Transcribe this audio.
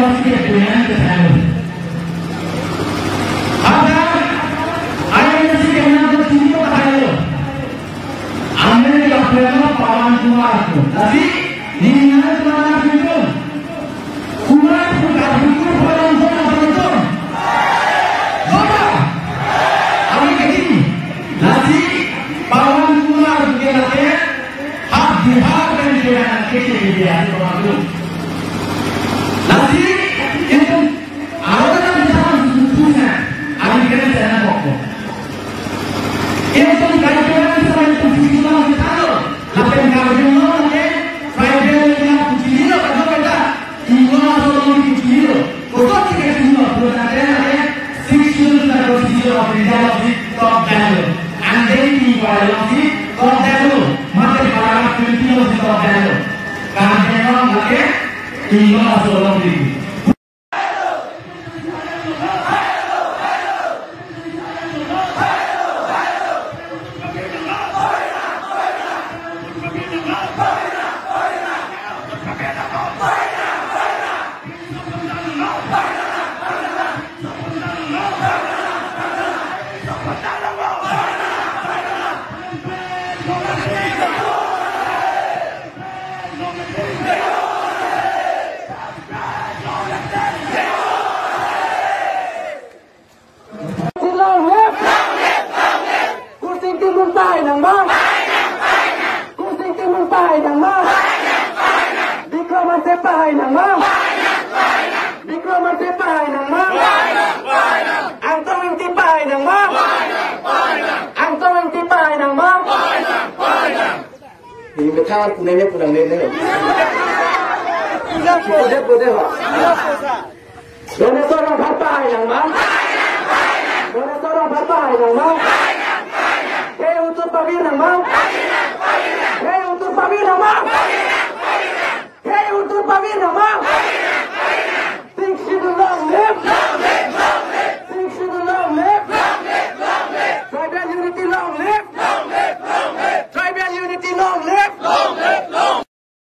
masih dengan kesehatan. Ada ayat masih dengan bercinta tayo. Anda yang pernah pawan kumarku. Tapi ningan kumarku itu kumarku tak butuh pawan kumarku itu. Apa? Apa begini? Nanti pawan kumarku kita hak diharapkan dengan kejadian kumarku. Nanti itu awalnya bisa punya akhirnya jangan pokok. Itu kadang-kadang sama itu fisical kita loh. Lapen kalau nanti Friday yang pujiyo kalau kita ino atau pujiyo. Pokok kita semua berada sexual position of reality top value. And then the biology top value. Mata para Filipino top value. Karena mereka ino atau pujiyo. Betul, punanya pulang nenek. Boleh, Pak. Boleh tolong partai yang bang. Boleh tolong partai yang bang. Hei untuk pabir yang bang. Hei untuk pabir yang bang. Hei untuk pabir yang bang.